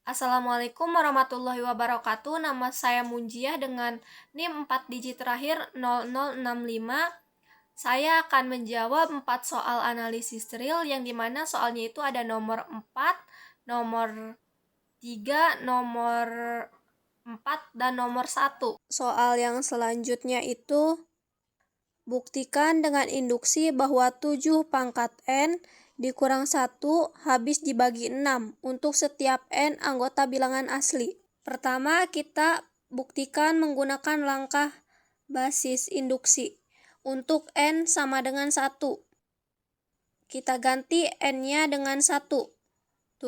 Assalamualaikum warahmatullahi wabarakatuh. Nama saya Munjiah dengan NIM 4 digit terakhir 0065. Saya akan menjawab 4 soal analisis real yang dimana soalnya itu ada nomor 4, nomor 3, nomor 4, dan nomor 1. Soal yang selanjutnya itu buktikan dengan induksi bahwa 7 pangkat N dikurang 1 habis dibagi 6 untuk setiap N anggota bilangan asli. Pertama, kita buktikan menggunakan langkah basis induksi. Untuk N sama dengan 1. Kita ganti N-nya dengan 1. 7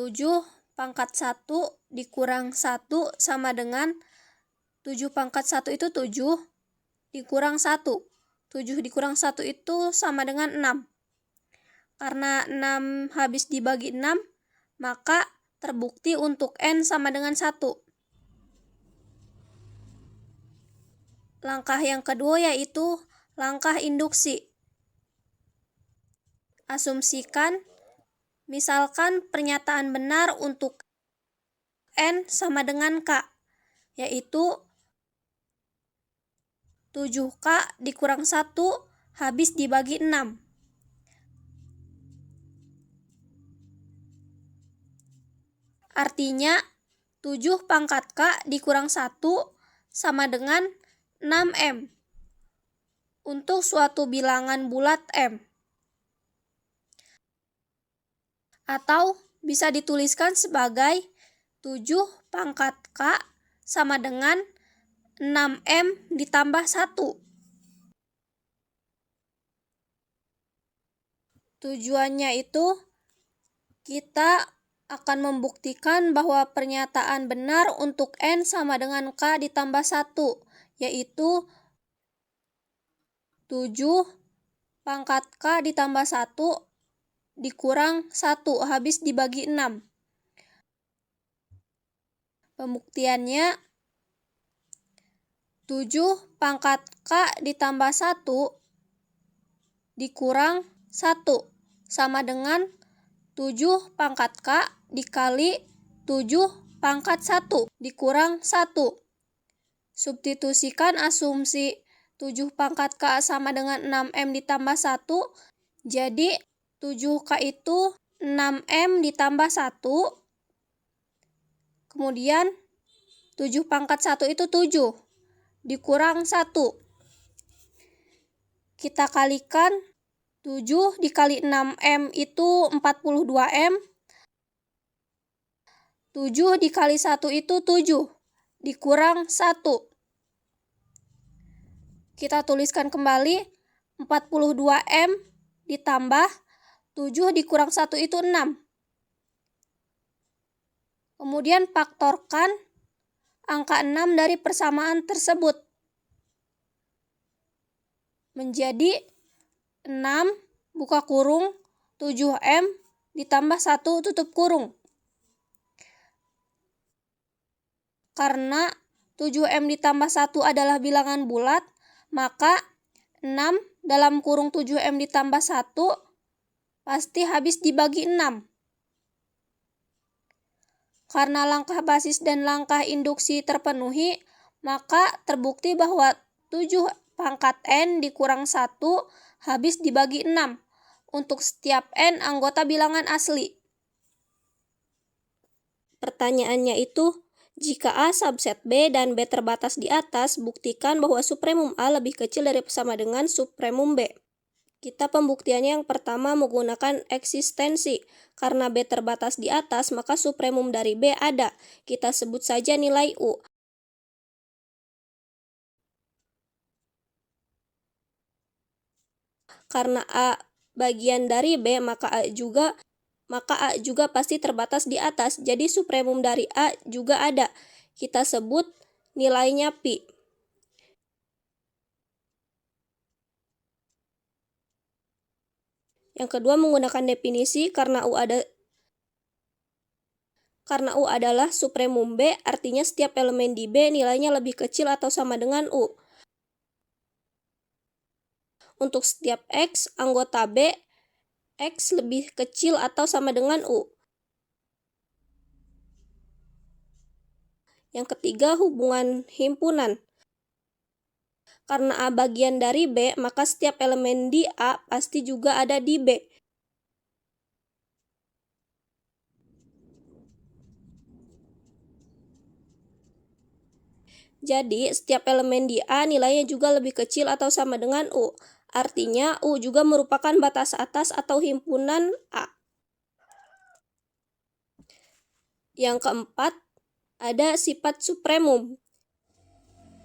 pangkat 1 dikurang 1 sama dengan 7 pangkat 1 itu 7 dikurang 1. 7 dikurang 1 itu sama dengan 6. Karena 6 habis dibagi 6, maka terbukti untuk N sama dengan 1. Langkah yang kedua yaitu langkah induksi. Asumsikan, misalkan pernyataan benar untuk N sama dengan K, yaitu 7K dikurang 1 habis dibagi 6. Artinya, 7 pangkat K dikurang 1 sama dengan 6M untuk suatu bilangan bulat M. Atau bisa dituliskan sebagai 7 pangkat K sama dengan 6M ditambah 1. Tujuannya itu kita akan membuktikan bahwa pernyataan benar untuk N sama dengan K ditambah 1, yaitu 7 pangkat K ditambah 1 dikurang 1 habis dibagi 6. Pembuktiannya 7 pangkat K ditambah 1 dikurang 1 sama dengan 7 pangkat K dikali 7 pangkat 1 dikurang 1. Substitusikan asumsi 7 pangkat K sama dengan 6M ditambah 1, jadi 7K itu 6M ditambah 1, kemudian 7 pangkat 1 itu 7, dikurang 1. Kita kalikan 7 dikali 6M itu 42M, 7 dikali 1 itu 7, dikurang 1. Kita tuliskan kembali 42M ditambah 7 dikurang 1 itu 6. Kemudian faktorkan angka 6 dari persamaan tersebut. Menjadi 6 buka kurung 7M ditambah 1 tutup kurung. Karena 7M ditambah 1 adalah bilangan bulat, maka 6 dalam kurung 7M ditambah 1 pasti habis dibagi 6. Karena langkah basis dan langkah induksi terpenuhi, maka terbukti bahwa 7 pangkat N dikurang 1 habis dibagi 6 untuk setiap N anggota bilangan asli. Pertanyaannya itu, jika A subset B dan B terbatas di atas, buktikan bahwa supremum A lebih kecil dari sama dengan supremum B. Kita pembuktiannya yang pertama menggunakan eksistensi. Karena B terbatas di atas, maka supremum dari B ada. Kita sebut saja nilai U. Karena A bagian dari B, maka A juga pasti terbatas di atas. Jadi supremum dari A juga ada. Kita sebut nilainya pi. Yang kedua menggunakan definisi karena U adalah supremum B, artinya setiap elemen di B nilainya lebih kecil atau sama dengan U. Untuk setiap X anggota B, X lebih kecil atau sama dengan U. Yang ketiga, hubungan himpunan. Karena A bagian dari B, maka setiap elemen di A pasti juga ada di B. Jadi, setiap elemen di A nilainya juga lebih kecil atau sama dengan U. Artinya, U juga merupakan batas atas atau himpunan A. Yang keempat, ada sifat supremum.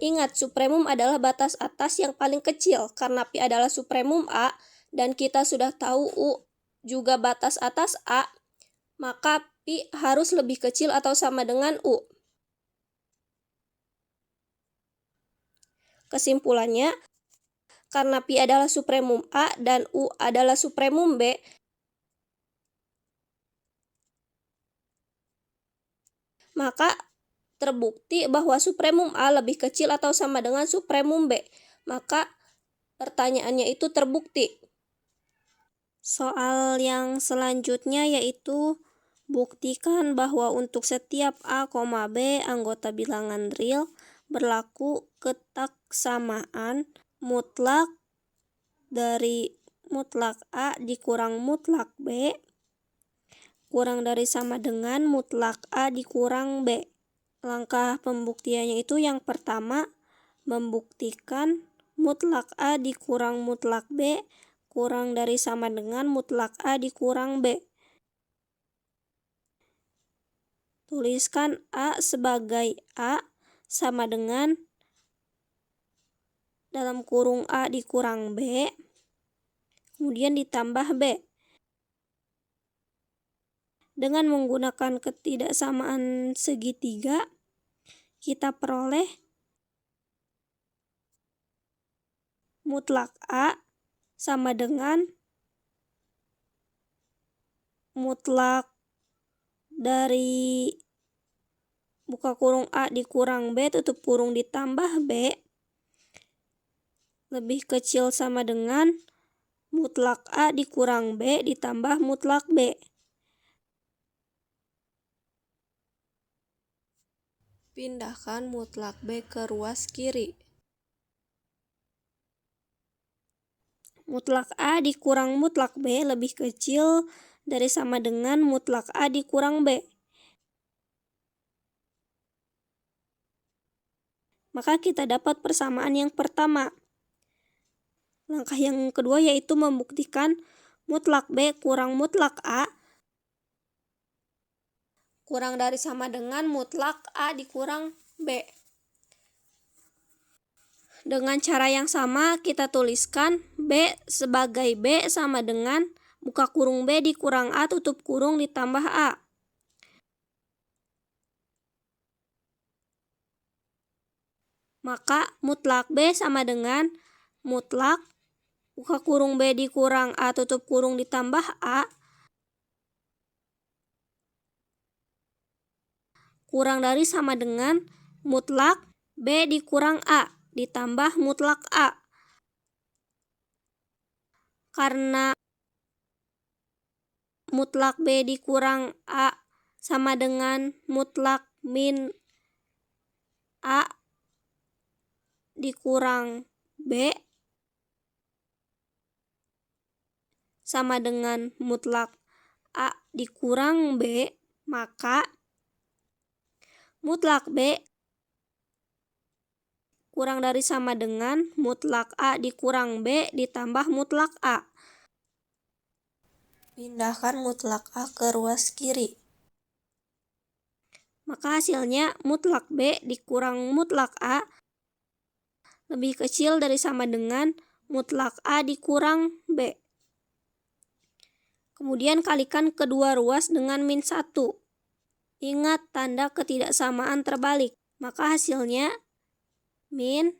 Ingat, supremum adalah batas atas yang paling kecil. Karena Pi adalah supremum A, dan kita sudah tahu U juga batas atas A, maka Pi harus lebih kecil atau sama dengan U. Kesimpulannya, karena Pi adalah supremum A dan U adalah supremum B, maka terbukti bahwa supremum A lebih kecil atau sama dengan supremum B. Maka pertanyaannya itu terbukti. Soal yang selanjutnya yaitu buktikan bahwa untuk setiap A, B anggota bilangan real berlaku ketaksamaan mutlak dari mutlak A dikurang mutlak B kurang dari sama dengan mutlak A dikurang B. Langkah pembuktiannya itu yang pertama, membuktikan mutlak A dikurang mutlak B kurang dari sama dengan mutlak A dikurang B. Tuliskan A sebagai A sama dengan dalam kurung A dikurang B, kemudian ditambah B. Dengan menggunakan ketidaksamaan segitiga, kita peroleh mutlak A sama dengan mutlak dari buka kurung A dikurang B tutup kurung ditambah B lebih kecil sama dengan mutlak A dikurang B ditambah mutlak B. Pindahkan mutlak B ke ruas kiri. Mutlak A dikurang mutlak B lebih kecil dari sama dengan mutlak A dikurang B. Maka kita dapat persamaan yang pertama. Langkah yang kedua yaitu membuktikan mutlak B kurang mutlak A kurang dari sama dengan mutlak A dikurang B. Dengan cara yang sama kita tuliskan B sebagai B sama dengan buka kurung B dikurang A tutup kurung ditambah A. Maka mutlak B sama dengan mutlak buka kurung B dikurang A tutup kurung ditambah A kurang dari sama dengan mutlak B dikurang A ditambah mutlak A. Karena mutlak B dikurang A sama dengan mutlak min A dikurang B sama dengan mutlak A dikurang B, maka mutlak B kurang dari sama dengan mutlak A dikurang B ditambah mutlak A. Pindahkan mutlak A ke ruas kiri. Maka hasilnya mutlak B dikurang mutlak A lebih kecil dari sama dengan mutlak A dikurang B. Kemudian kalikan kedua ruas dengan min 1. Ingat tanda ketidaksamaan terbalik. Maka hasilnya min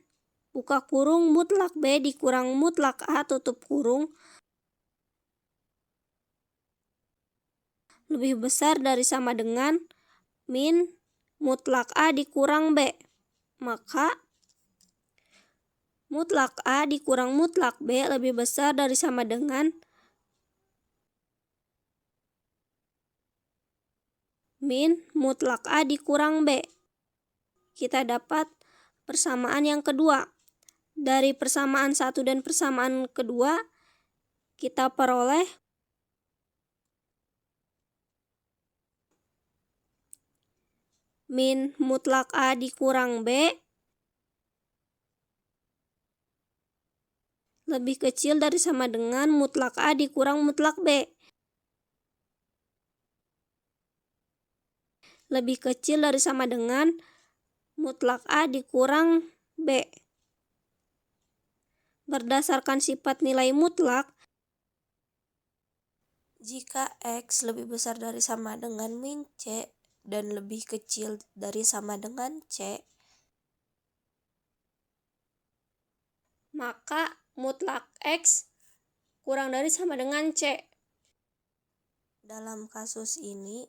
buka kurung mutlak B dikurang mutlak A tutup kurung lebih besar dari sama dengan min mutlak A dikurang B. Maka mutlak A dikurang mutlak B lebih besar dari sama dengan min mutlak A dikurang B. kita dapat persamaan yang kedua. Dari persamaan satu dan persamaan kedua, kita peroleh min mutlak A dikurang B lebih kecil dari sama dengan mutlak A dikurang mutlak B. Lebih kecil dari sama dengan mutlak A dikurang B. Berdasarkan sifat nilai mutlak, jika X lebih besar dari sama dengan min C dan lebih kecil dari sama dengan C, maka mutlak X kurang dari sama dengan C. Dalam kasus ini,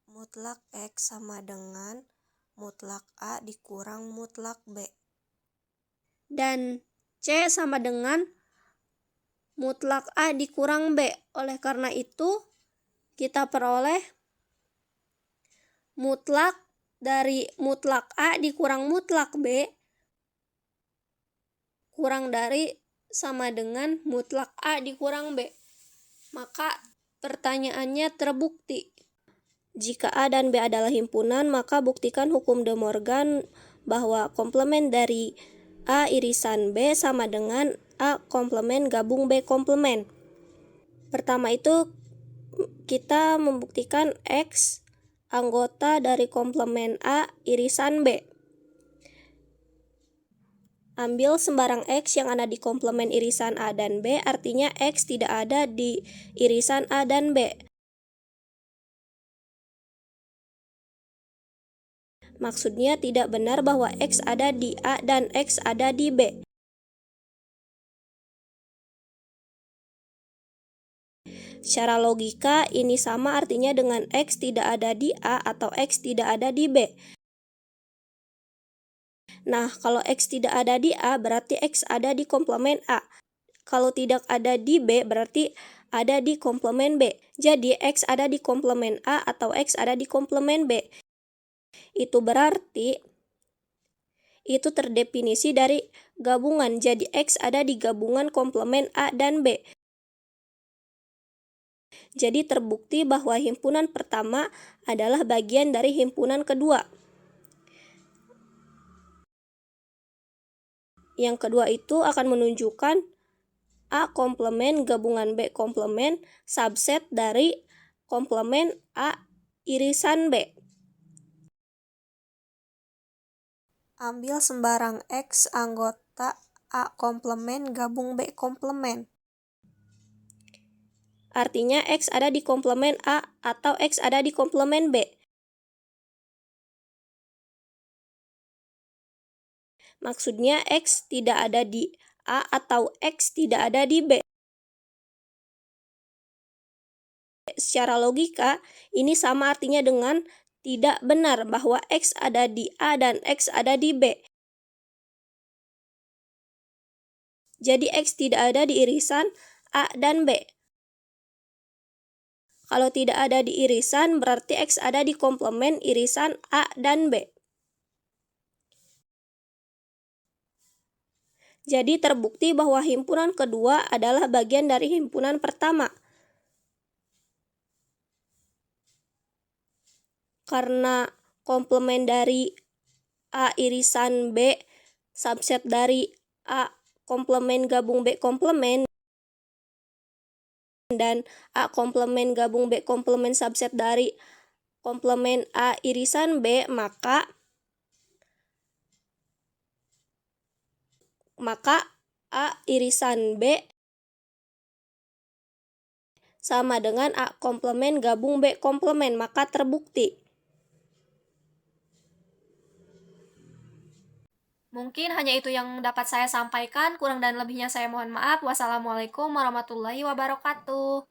mutlak X sama dengan mutlak A dikurang mutlak B. Dan C sama dengan mutlak A dikurang B. Oleh karena itu, kita peroleh mutlak dari mutlak A dikurang mutlak B kurang dari sama dengan mutlak A dikurang B. Maka pertanyaannya terbukti. Jika A dan B adalah himpunan, maka buktikan hukum De Morgan bahwa komplement dari A irisan B sama dengan A komplement gabung B komplement. Pertama itu kita membuktikan X anggota dari komplement A irisan B. Ambil sembarang X yang ada di komplement irisan A dan B, artinya X tidak ada di irisan A dan B. Maksudnya tidak benar bahwa X ada di A dan X ada di B. Secara logika, ini sama artinya dengan X tidak ada di A atau X tidak ada di B. Nah, kalau X tidak ada di A, berarti X ada di komplement A. Kalau tidak ada di B, berarti ada di komplement B. Jadi, X ada di komplement A atau X ada di komplement B. Itu berarti itu terdefinisi dari gabungan. Jadi, X ada di gabungan komplement A dan B. Jadi, terbukti bahwa himpunan pertama adalah bagian dari himpunan kedua. Yang kedua itu akan menunjukkan A komplement gabungan B komplement subset dari komplement A irisan B. Ambil sembarang X anggota A komplement gabung B komplement. Artinya X ada di komplement A atau X ada di komplement B. Maksudnya X tidak ada di A atau X tidak ada di B. Secara logika, ini sama artinya dengan tidak benar bahwa X ada di A dan X ada di B. Jadi X tidak ada di irisan A dan B. Kalau tidak ada di irisan, berarti X ada di komplement irisan A dan B. Jadi terbukti bahwa himpunan kedua adalah bagian dari himpunan pertama. Karena komplement dari A irisan B subset dari A komplement gabung B komplement dan A komplement gabung B komplement subset dari komplement A irisan B, maka A irisan B sama dengan A komplement gabung B komplement, maka terbukti. Mungkin hanya itu yang dapat saya sampaikan, kurang dan lebihnya saya mohon maaf. Wassalamualaikum warahmatullahi wabarakatuh.